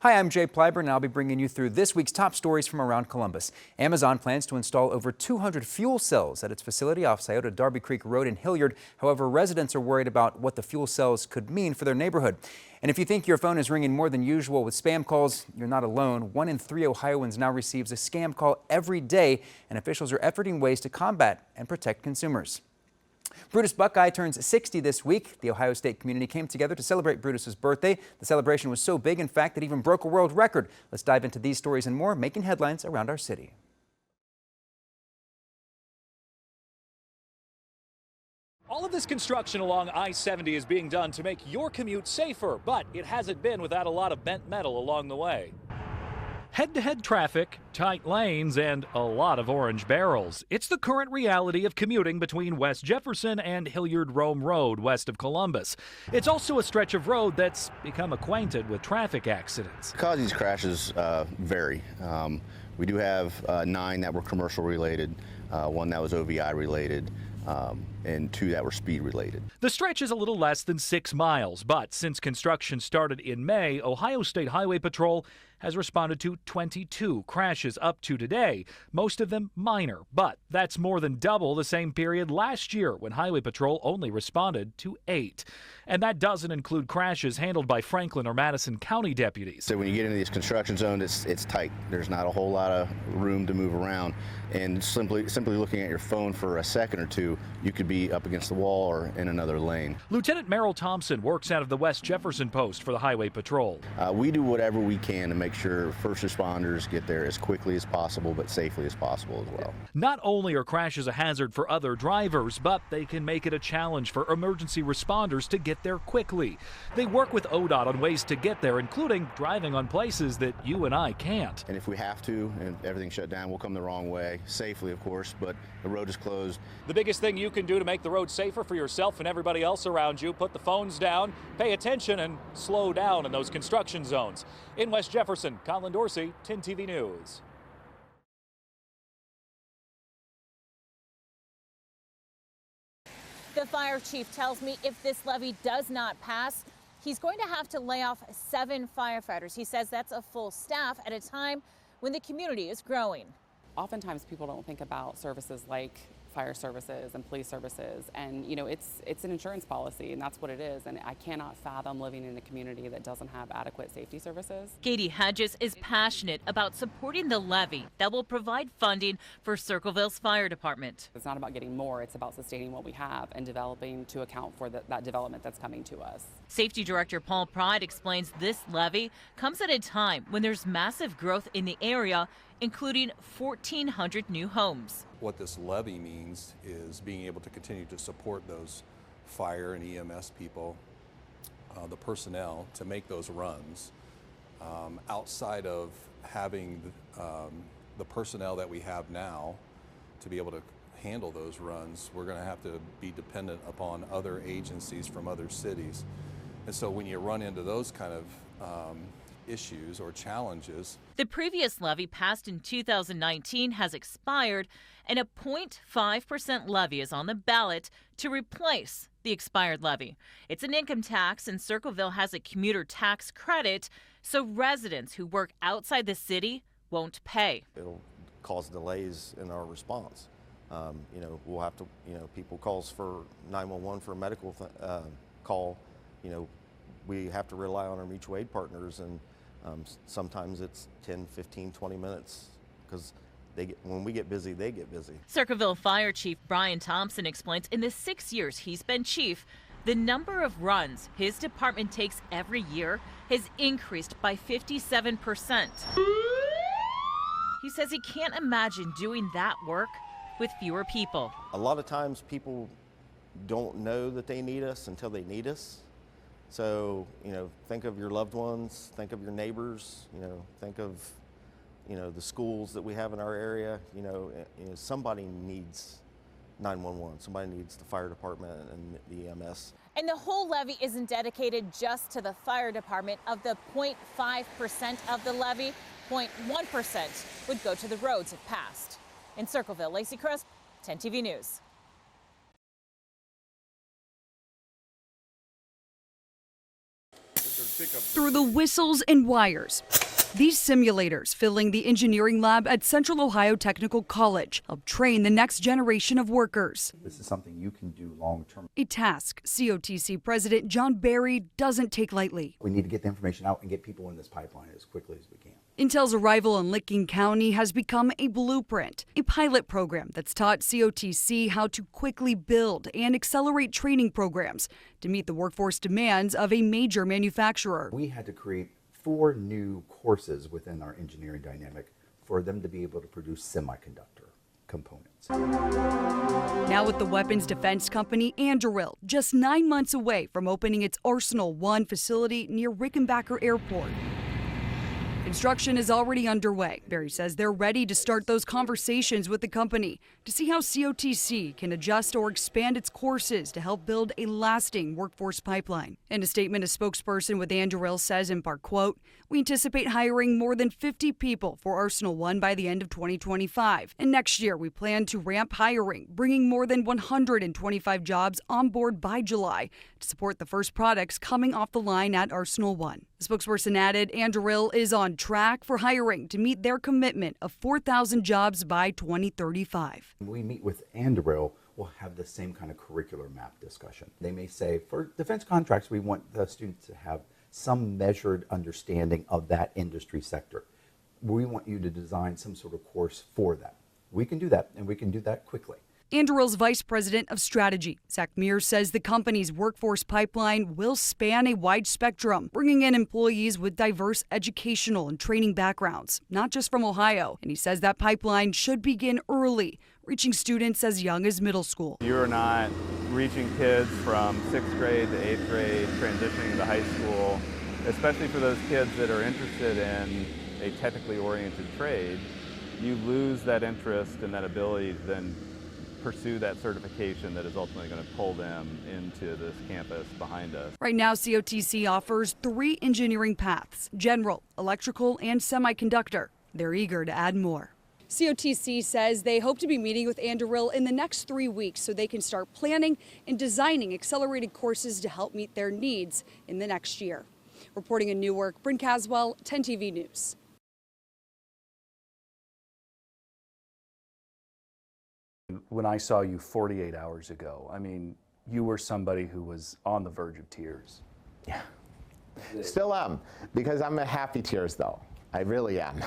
Hi, I'm Jay Plyber, and I'll be bringing you through this week's top stories from around Columbus. Amazon plans to install over 200 fuel cells at its facility off Scioto Darby Creek Road in Hilliard. However, residents are worried about what the fuel cells could mean for their neighborhood. And if you think your phone is ringing more than usual with spam calls, you're not alone. 1 in 3 Ohioans now receives a scam call every day, and officials are efforting ways to combat and protect consumers. Brutus Buckeye turns 60 this week. The Ohio State community came together to celebrate Brutus's birthday. The celebration was so big, in fact, it even broke a world record. Let's dive into these stories and more, making headlines around our city. All of this construction along I-70 is being done to make your commute safer, but it hasn't been without a lot of bent metal along the way. Head-to-head traffic, tight lanes, and a lot of orange barrels. It's the current reality of commuting between West Jefferson and Hilliard-Rome Road west of Columbus. It's also a stretch of road that's become acquainted with traffic accidents. Because these crashes vary. We do have 9 that were commercial related, 1 that was OVI related, and 2 that were speed related. The stretch is a little less than 6 miles, but since construction started in May, Ohio State Highway Patrol has responded to 22 crashes up to today, most of them minor, but that's more than double the same period last year when Highway Patrol only responded to 8. And that doesn't include crashes handled by Franklin or Madison County deputies. So when you get into these construction zones, it's tight. There's not a whole lot of room to move around, and simply looking at your phone for a second or two, you could be up against the wall or in another lane. Lieutenant Merrill Thompson works out of the West Jefferson post for the Highway Patrol. We do whatever we can to make sure first responders get there as quickly as possible, but safely as possible as well. Not only are crashes a hazard for other drivers, but they can make it a challenge for emergency responders to get there quickly. They work with ODOT on ways to get there, including driving on places that you and I can't. And if we have to, and everything's shut down, we'll come the wrong way, safely of course, but the road is closed. The biggest thing you can do to make the road safer for yourself and everybody else around you, put the phones down, pay attention, and slow down in those construction zones. In West Jefferson, Colin Dorsey, 10 TV News. The fire chief tells me if this levy does not pass, he's going to have to lay off 7 firefighters. He says that's a full staff at a time when the community is growing. Oftentimes people don't think about services like fire services and police services, and you know, it's an insurance policy, and that's what it is, and I cannot fathom living in a community that doesn't have adequate safety services. Katie Hedges is passionate about supporting the levy that will provide funding for Circleville's fire department. It's not about getting more, it's about sustaining what we have and developing to account for that development that's coming to us. Safety Director Paul Pride explains this levy comes at a time when there's massive growth in the area, including 1,400 new homes. What this levy means is being able to continue to support those fire and EMS people, the personnel, to make those runs. Outside of having the personnel that we have now to be able to handle those runs, we're going to have to be dependent upon other agencies from other cities. And so when you run into those kind of issues or challenges. The previous levy passed in 2019 has expired, and a 0.5% levy is on the ballot to replace the expired levy. It's an income tax, and Circleville has a commuter tax credit, so residents who work outside the city won't pay. It'll cause delays in our response. We'll have to, people calls for 911 for a medical call, we have to rely on our mutual aid partners, and sometimes it's 10, 15, 20 minutes because when we get busy, they get busy. Circleville Fire Chief Brian Thompson explains in the 6 years he's been chief, the number of runs his department takes every year has increased by 57%. He says he can't imagine doing that work with fewer people. A lot of times people don't know that they need us until they need us. So, think of your loved ones, think of your neighbors, think of, the schools that we have in our area. Somebody needs 911, somebody needs the fire department and the EMS. And the whole levy isn't dedicated just to the fire department. Of the 0.5% of the levy, 0.1% would go to the roads if passed. In Circleville, Lacey Crisp, 10 TV News. Through the whistles and wires, these simulators filling the engineering lab at Central Ohio Technical College help train the next generation of workers. This is something you can do long term. A task COTC President John Barry doesn't take lightly. We need to get the information out and get people in this pipeline as quickly as we can. Intel's arrival in Licking County has become a blueprint, a pilot program that's taught COTC how to quickly build and accelerate training programs to meet the workforce demands of a major manufacturer. We had to create 4 new courses within our engineering dynamic for them to be able to produce semiconductor components. Now with the weapons defense company Anduril just 9 months away from opening its Arsenal 1 facility near Rickenbacker Airport. Construction is already underway. Barry says they're ready to start those conversations with the company to see how COTC can adjust or expand its courses to help build a lasting workforce pipeline. In a statement, a spokesperson with Anduril says in part, quote, "We anticipate hiring more than 50 people for Arsenal 1 by the end of 2025. And next year, we plan to ramp hiring, bringing more than 125 jobs on board by July to support the first products coming off the line at Arsenal 1. The spokesperson added Anduril is on track for hiring to meet their commitment of 4,000 jobs by 2035. When we meet with Anduril, we'll have the same kind of curricular map discussion. They may say, for defense contracts, we want the students to have some measured understanding of that industry sector. We want you to design some sort of course for that. We can do that, and we can do that quickly. Anduril's Vice President of Strategy, Zach Mears, says the company's workforce pipeline will span a wide spectrum, bringing in employees with diverse educational and training backgrounds, not just from Ohio. And he says that pipeline should begin early, reaching students as young as middle school. You're not reaching kids from 6th grade to 8th grade, transitioning to high school, especially for those kids that are interested in a technically oriented trade. You lose that interest and that ability to then pursue that certification that is ultimately going to pull them into this campus behind us. Right now, COTC offers 3 engineering paths: general, electrical, and semiconductor. They're eager to add more. COTC says they hope to be meeting with Anduril in the next 3 weeks so they can start planning and designing accelerated courses to help meet their needs in the next year. Reporting in Newark, Bryn Caswell, 10 TV News. When I saw you 48 hours ago, I mean, you were somebody who was on the verge of tears. Yeah. Still am, because I'm a happy tears though. I really am.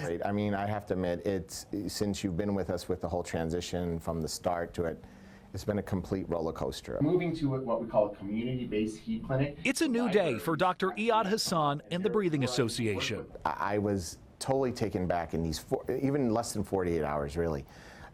Right. I mean, I have to admit, it's since you've been with us with the whole transition from the start to it, it's been a complete roller coaster. Moving to what we call a community-based heat clinic. It's a new day for Dr. Iyad Hassan and the Breathing Association. I was totally taken back in these even less than 48 hours, really.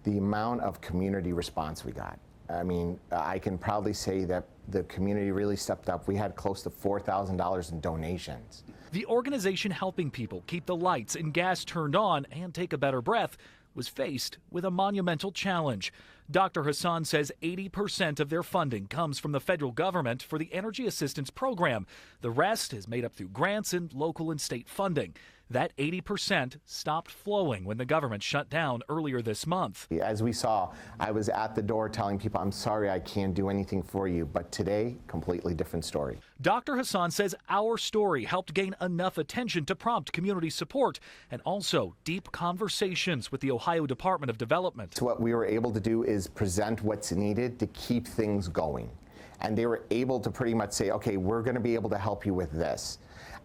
The amount of community response we got. I mean, I can proudly say that the community really stepped up. We had close to $4,000 in donations. The organization helping people keep the lights and gas turned on and take a better breath was faced with a monumental challenge. Dr. Hassan says 80% of their funding comes from the federal government for the Energy Assistance Program. The rest is made up through grants and local and state funding. That 80% stopped flowing when the government shut down earlier this month. As we saw, I was at the door telling people, I'm sorry I can't do anything for you, but today, completely different story. Dr. Hassan says our story helped gain enough attention to prompt community support and also deep conversations with the Ohio Department of Development. So what we were able to do is present what's needed to keep things going. And they were able to pretty much say, okay, we're going to be able to help you with this.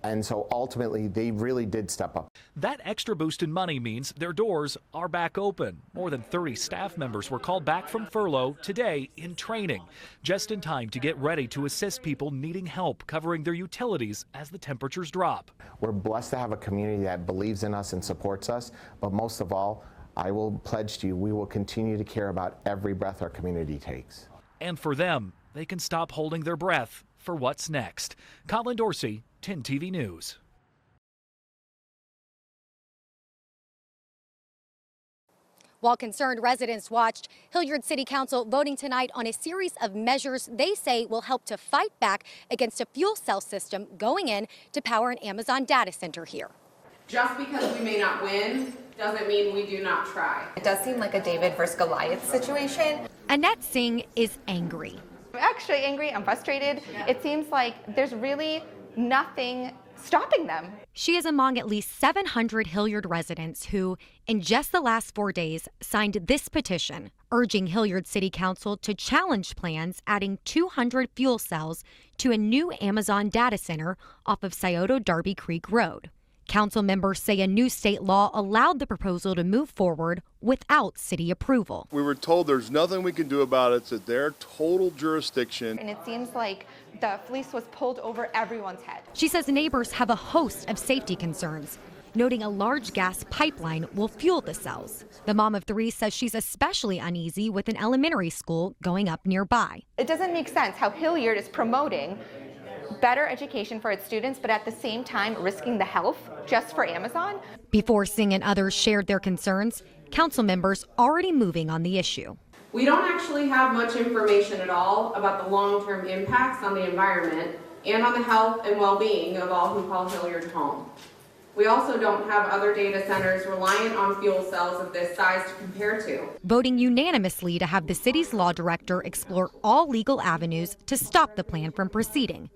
And so ultimately, they really did step up. That extra boost in money means their doors are back open. More than 30 staff members were called back from furlough today in training, just in time to get ready to assist people needing help covering their utilities as the temperatures drop. We're blessed to have a community that believes in us and supports us, but most of all, I will pledge to you, we will continue to care about every breath our community takes. And for them, they can stop holding their breath for what's next. Colin Dorsey, 10 TV News. While concerned residents watched, Hilliard City Council voting tonight on a series of measures they say will help to fight back against a fuel cell system going in to power an Amazon data center here. Just because we may not win doesn't mean we do not try. It does seem like a David versus Goliath situation. Annette Singh is angry. I'm actually angry, I'm frustrated. It seems like there's really nothing stopping them. She is among at least 700 Hilliard residents who, in just the last 4 days, signed this petition urging Hilliard City Council to challenge plans adding 200 fuel cells to a new Amazon data center off of Scioto Darby Creek Road. Council members say a new state law allowed the proposal to move forward without city approval. We were told there's nothing we can do about it. It's at their total jurisdiction. And it seems like the fleece was pulled over everyone's head. She says neighbors have a host of safety concerns, noting a large gas pipeline will fuel the cells. The mom of 3 says she's especially uneasy with an elementary school going up nearby. It doesn't make sense how Hilliard is promoting better education for its students, but at the same time risking the health just for Amazon. Before Singh and others shared their concerns, council members already moving on the issue. We don't actually have much information at all about the long-term impacts on the environment and on the health and well-being of all who call Hilliard home. We also don't have other data centers reliant on fuel cells of this size to compare to. Voting unanimously to have the city's law director explore all legal avenues to stop the plan from proceeding,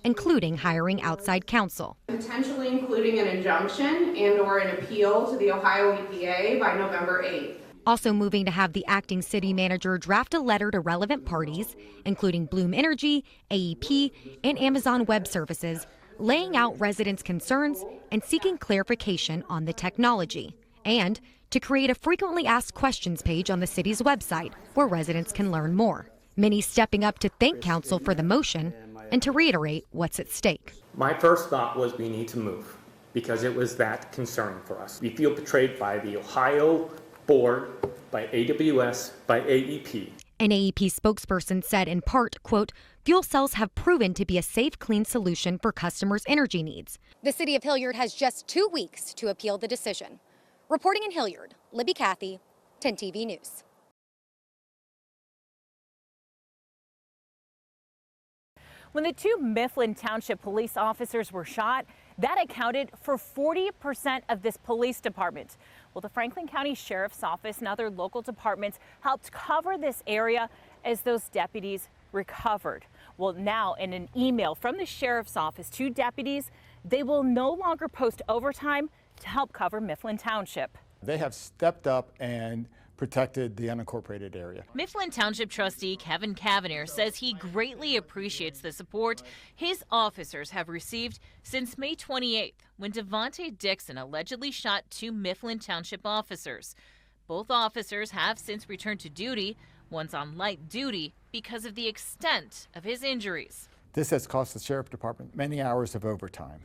including hiring outside counsel. Potentially including an injunction and/or an appeal to the Ohio EPA by November 8th. Also moving to have the acting city manager draft a letter to relevant parties, including Bloom Energy, AEP, and Amazon Web Services, laying out residents' concerns and seeking clarification on the technology, and to create a frequently asked questions page on the city's website where residents can learn more. Many stepping up to thank council for the motion and to reiterate what's at stake. My first thought was we need to move because it was that concerning for us. We feel betrayed by the Ohio board, by AWS, by AEP. An AEP spokesperson said in part, quote, fuel cells have proven to be a safe, clean solution for customers' energy needs. The city of Hilliard has just 2 weeks to appeal the decision. Reporting in Hilliard, Libby Cathy, 10 TV News. When the 2 Mifflin Township police officers were shot, that accounted for 40% of this police department. Well, the Franklin County Sheriff's Office and other local departments helped cover this area as those deputies recovered. Well, now in an email from the Sheriff's Office to deputies, they will no longer post overtime to help cover Mifflin Township. They have stepped up and protected the unincorporated area. Mifflin Township trustee Kevin Cavanier says he greatly appreciates the support his officers have received since May 28th, when Devontae Dixon allegedly shot 2 Mifflin Township officers. Both officers have since returned to duty. One's on light duty because of the extent of his injuries. This has cost the Sheriff Department many hours of overtime.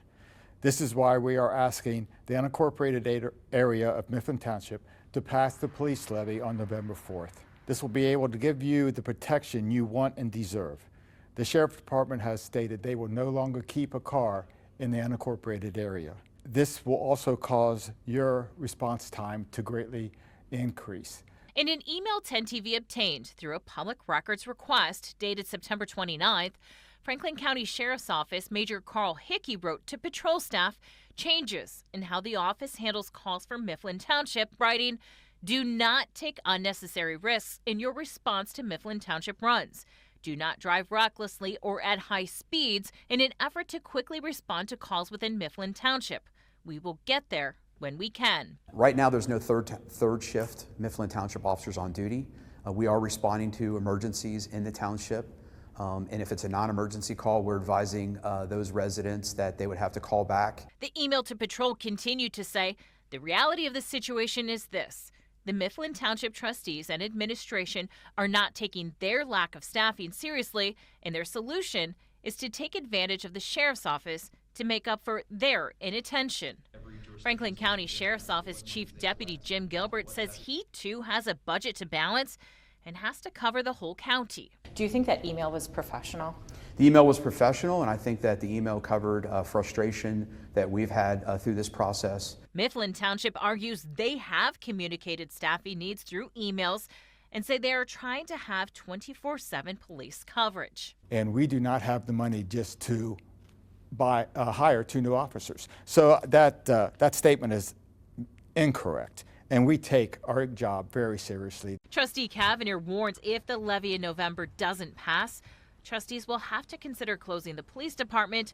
This is why we are asking the unincorporated area of Mifflin Township to pass the police levy on November 4th. This will be able to give you the protection you want and deserve. The Sheriff's Department has stated they will no longer keep a car in the unincorporated area. This will also cause your response time to greatly increase. In an email 10TV obtained through a public records request dated September 29th, Franklin County Sheriff's Office Major Carl Hickey wrote to patrol staff changes in how the office handles calls from Mifflin Township, writing, do not take unnecessary risks in your response to Mifflin Township runs. Do not drive recklessly or at high speeds in an effort to quickly respond to calls within Mifflin Township. We will get there when we can. Right now, there's no third shift Mifflin Township officers on duty. We are responding to emergencies in the township. And if it's a non-emergency call, we're advising those residents that they would have to call back. The email to patrol continued to say, the reality of the situation is this. The Mifflin Township trustees and administration are not taking their lack of staffing seriously, and their solution is to take advantage of the Sheriff's Office to make up for their inattention. Franklin County Sheriff's Office Chief Deputy Jim Gilbert says he too has a budget to balance and has to cover the whole county. Do you think that email was professional? The email was professional, and I think that the email covered frustration that we've had through this process. Mifflin Township argues they have communicated staffing needs through emails and say they are trying to have 24/7 police coverage. And we do not have the money just to hire 2 new officers. So that statement is incorrect. and we take our job very seriously. Trustee Cavanier warns if the levy in November doesn't pass, trustees will have to consider closing the police department,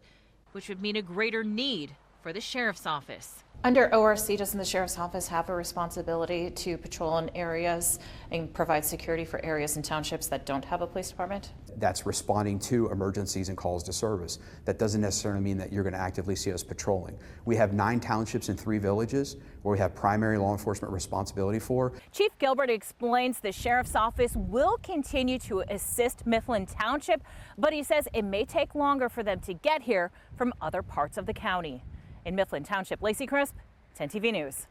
which would mean a greater need for the sheriff's office. Under ORC, doesn't the sheriff's office have a responsibility to patrol in areas and provide security for areas and townships that don't have a police department? That's responding to emergencies and calls to service. That doesn't necessarily mean that you're going to actively see us patrolling. We have 9 townships and 3 villages where we have primary law enforcement responsibility for. Chief Gilbert explains the sheriff's office will continue to assist Mifflin Township, but he says it may take longer for them to get here from other parts of the county. In Mifflin Township, Lacey Crisp, 10 TV News.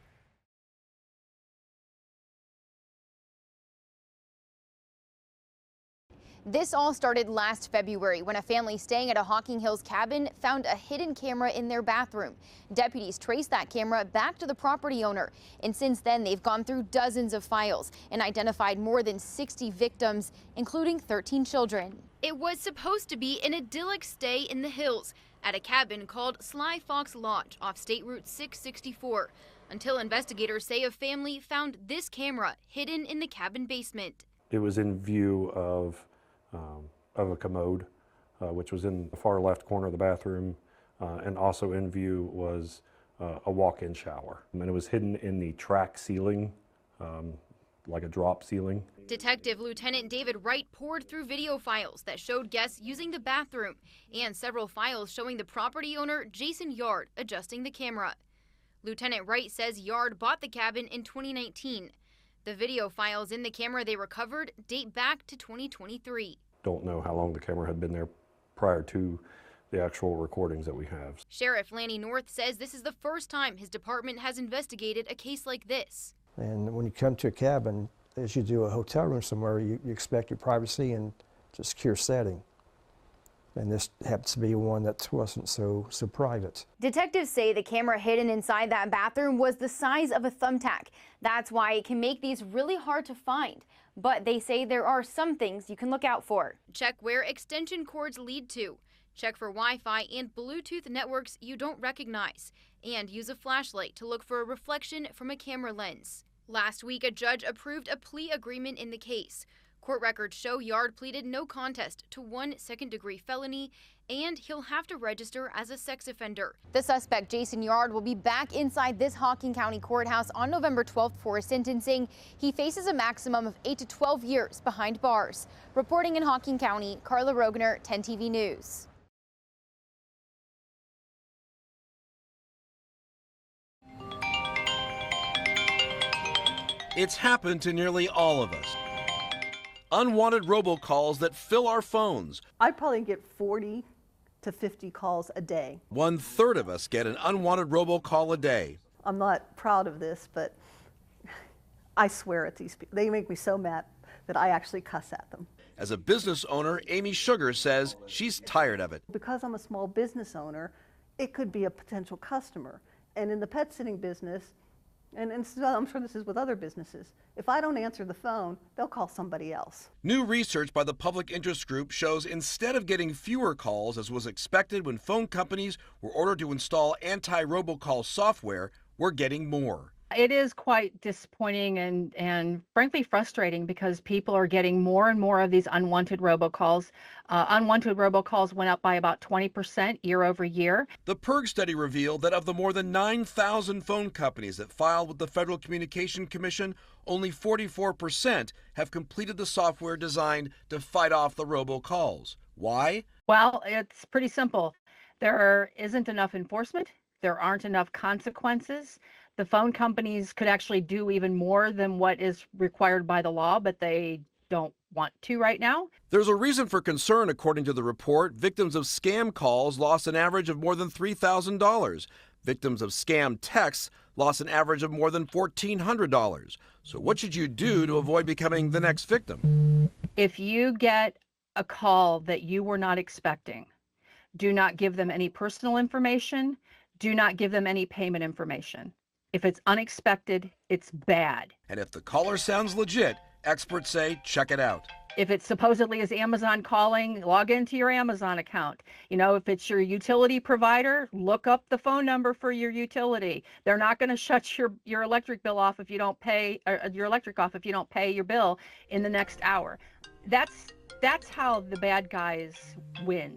This all started last February when a family staying at a Hocking Hills cabin found a hidden camera in their bathroom. Deputies traced that camera back to the property owner, and since then they've gone through dozens of files and identified more than 60 victims, including 13 children. It was supposed to be an idyllic stay in the hills at a cabin called Sly Fox Lodge off State Route 664, until investigators say a family found this camera hidden in the cabin basement. It was in view of a commode, which was in the far left corner of the bathroom, and also in view was a walk-in shower. And it was hidden in the track ceiling, like a drop ceiling. Detective Lieutenant David Wright poured through video files that showed guests using the bathroom and several files showing the property owner, Jason Yard, adjusting the camera. Lieutenant Wright says Yard bought the cabin in 2019. The video files in the camera they recovered date back to 2023. Don't know how long the camera had been there prior to the actual recordings that we have. Sheriff Lanny North says this is the first time his department has investigated a case like this. And when you come to a cabin, as you do a hotel room somewhere, you expect your privacy and a secure setting. And this happens to be one that wasn't so private. Detectives say the camera hidden inside that bathroom was the size of a thumbtack. That's why it can make these really hard to find. But they say there are some things you can look out for. Check where extension cords lead to. Check for Wi-Fi and Bluetooth networks you don't recognize. And use a flashlight to look for a reflection from a camera lens. Last week, a judge approved a plea agreement in the case. Court records show Yard pleaded no contest to 1 second-degree felony, and he'll have to register as a sex offender. The suspect, Jason Yard, will be back inside this Hocking County courthouse on November 12th for sentencing. He faces a maximum of 8 to 12 years behind bars. Reporting in Hocking County, Carla Rogner, 10 TV News. It's happened to nearly all of us. Unwanted robocalls that fill our phones. I probably get 40 to 50 calls a day. 1/3 of us get an unwanted robocall a day. I'm not proud of this, but I swear at these people. They make me so mad that I actually cuss at them. As a business owner, Amy Sugar says she's tired of it. Because I'm a small business owner, it could be a potential customer. And in the pet sitting business, and so I'm sure this is with other businesses, if I don't answer the phone, they'll call somebody else. New research by the Public Interest Group shows instead of getting fewer calls, as was expected when phone companies were ordered to install anti-robocall software, we're getting more. It is quite disappointing and frankly frustrating because people are getting more and more of these unwanted robocalls. Unwanted robocalls went up by about 20% year over year. The PIRG study revealed that of the more than 9,000 phone companies that filed with the Federal Communication Commission, only 44% have completed the software designed to fight off the robocalls. Why? Well, it's pretty simple. There isn't enough enforcement. There aren't enough consequences. The phone companies could actually do even more than what is required by the law, but they don't want to right now. There's a reason for concern, according to the report. Victims of scam calls lost an average of more than $3,000. Victims of scam texts lost an average of more than $1,400. So what should you do to avoid becoming the next victim? If you get a call that you were not expecting, do not give them any personal information. Do not give them any payment information. If it's unexpected, it's bad. And if the caller sounds legit, experts say check it out. If it supposedly is Amazon calling, log into your Amazon account. You know, if it's your utility provider, look up the phone number for your utility. They're not going to shut your electric bill off if you don't pay, or your electric off if you don't pay your bill in the next hour. That's how the bad guys win.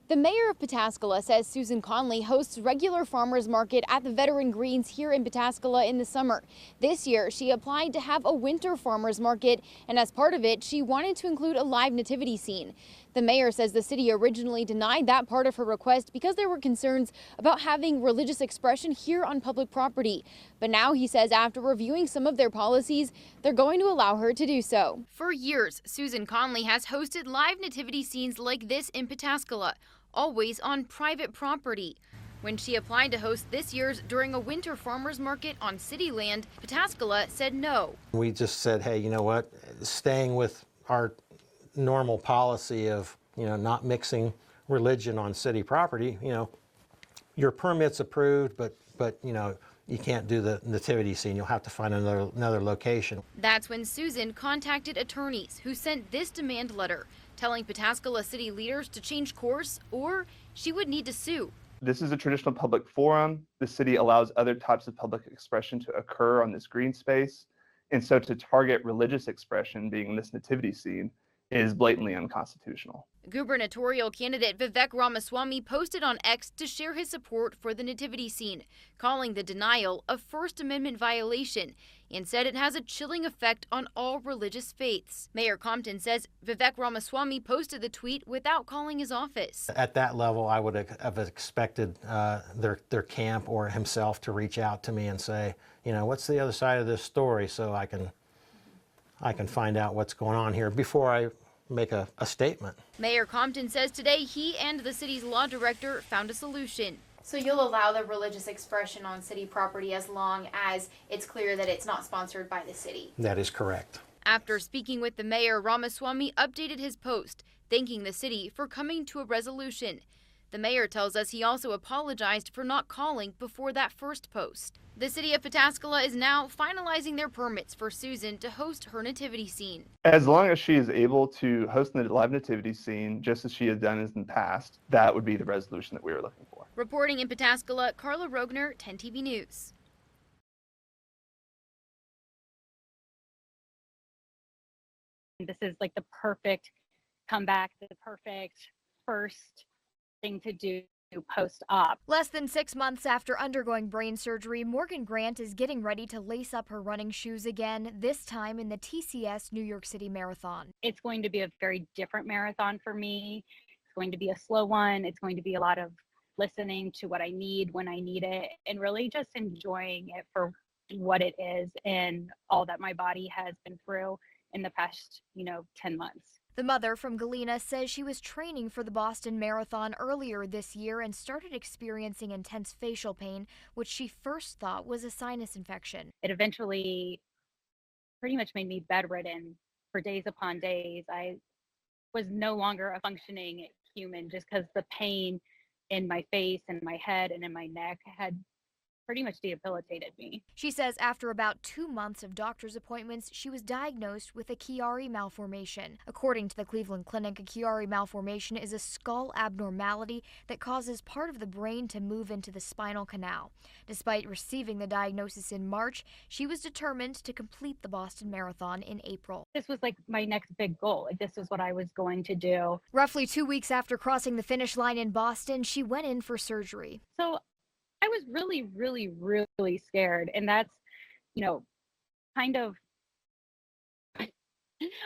The mayor of Pataskala says Susan Conley hosts regular farmers market at the Veteran Greens here in Pataskala in the summer. This year, she applied to have a winter farmers market, and as part of it, she wanted to include a live nativity scene. The mayor says the city originally denied that part of her request because there were concerns about having religious expression here on public property. But now he says after reviewing some of their policies, they're going to allow her to do so. For years, Susan Conley has hosted live nativity scenes like this in Pataskala, always on private property. When she applied to host this year's during a winter farmers market on city land, Pataskala said no. We just said, hey, you know what, staying with our normal policy of, not mixing religion on city property, your permit's approved, but you can't do the nativity scene. You'll have to find another location. That's when Susan contacted attorneys who sent this demand letter, telling Pataskala city leaders to change course or she would need to sue. This is a traditional public forum. The city allows other types of public expression to occur on this green space. And so to target religious expression, being this nativity scene, is blatantly unconstitutional. Gubernatorial candidate Vivek Ramaswamy posted on X to share his support for the nativity scene, calling the denial a First Amendment violation, and said it has a chilling effect on all religious faiths. Mayor Compton says Vivek Ramaswamy posted the tweet without calling his office. At that level, I would have expected their camp or himself to reach out to me and say, what's the other side of this story, so I can find out what's going on here before I make a statement. Mayor Compton says today he and the city's law director found a solution. So you'll allow the religious expression on city property as long as it's clear that it's not sponsored by the city? That is correct. After speaking with the mayor, Ramaswamy updated his post, thanking the city for coming to a resolution. The mayor tells us he also apologized for not calling before that first post. The city of Pataskala is now finalizing their permits for Susan to host her nativity scene. As long as she is able to host the live nativity scene, just as she has done in the past, that would be the resolution that we were looking for. Reporting in Pataskala, Carla Rogner, 10 TV News. This is like the perfect comeback, the perfect first thing to do post-op. Less than 6 months after undergoing brain surgery, Morgan Grant is getting ready to lace up her running shoes again, this time in the TCS New York City Marathon. It's going to be a very different marathon for me. It's going to be a slow one. It's going to be a lot of listening to what I need when I need it, and really just enjoying it for what it is and all that my body has been through in the past, 10 months. The mother from Galena says she was training for the Boston Marathon earlier this year and started experiencing intense facial pain, which she first thought was a sinus infection. It eventually pretty much made me bedridden for days upon days. I was no longer a functioning human just because the pain in my face and my head and in my neck had pretty much debilitated me. She says after about 2 months of doctor's appointments, she was diagnosed with a Chiari malformation. According to the Cleveland Clinic, a Chiari malformation is a skull abnormality that causes part of the brain to move into the spinal canal. Despite receiving the diagnosis in March, she was determined to complete the Boston Marathon in April. This was like my next big goal. This is what I was going to do. Roughly 2 weeks after crossing the finish line in Boston, she went in for surgery. So I was really, really, really scared. And that's, kind of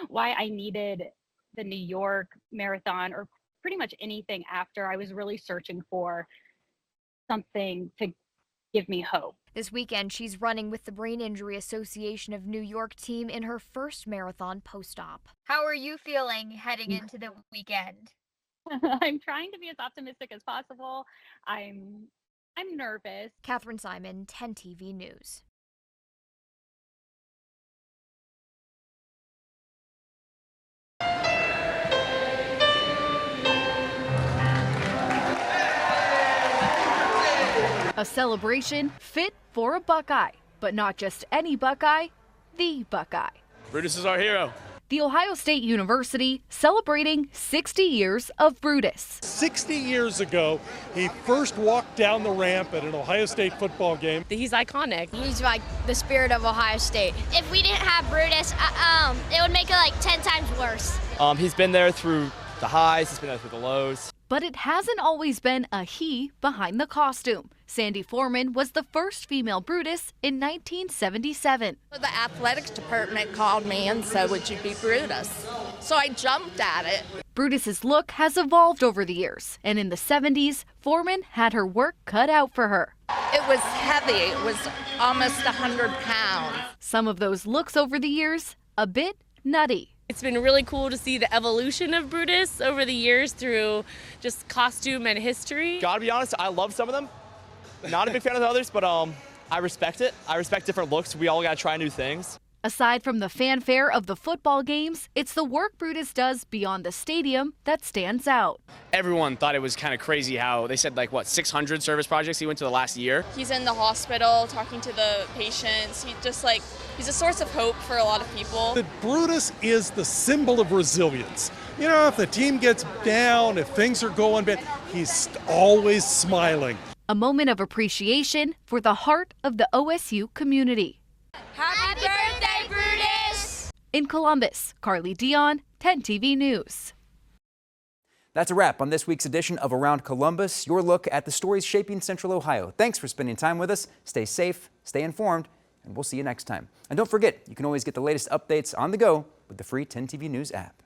why I needed the New York Marathon, or pretty much anything after. I was really searching for something to give me hope. This weekend, she's running with the Brain Injury Association of New York team in her first marathon post-op. How are you feeling heading into the weekend? I'm trying to be as optimistic as possible. I'm nervous. Catherine Simon, 10 TV News. A celebration fit for a Buckeye. But not just any Buckeye, the Buckeye. Brutus is our hero. The Ohio State University celebrating 60 years of Brutus. 60 years ago, he first walked down the ramp at an Ohio State football game. He's iconic. He's like the spirit of Ohio State. If we didn't have Brutus, it would make it like 10 times worse. He's been there through the highs, he's been there through the lows. But it hasn't always been a he behind the costume. Sandy Foreman was the first female Brutus in 1977. The athletics department called me and said, would you be Brutus? So I jumped at it. Brutus's look has evolved over the years, and in the 70s, Foreman had her work cut out for her. It was heavy. It was almost 100 pounds. Some of those looks over the years, a bit nutty. It's been really cool to see the evolution of Brutus over the years through just costume and history. Gotta be honest, I love some of them. Not a big fan of the others, but I respect it. I respect different looks. We all gotta try new things. Aside from the fanfare of the football games, it's the work Brutus does beyond the stadium that stands out. Everyone thought it was kind of crazy how they said 600 service projects he went to the last year. He's in the hospital talking to the patients. He's a source of hope for a lot of people. Brutus is the symbol of resilience. You know, if the team gets down, if things are going bad, he's always smiling. A moment of appreciation for the heart of the OSU community. Happy birthday, Brutus! In Columbus, Carly Dion, 10 TV News. That's a wrap on this week's edition of Around Columbus, your look at the stories shaping Central Ohio. Thanks for spending time with us. Stay safe, stay informed, and we'll see you next time. And don't forget, you can always get the latest updates on the go with the free 10 TV News app.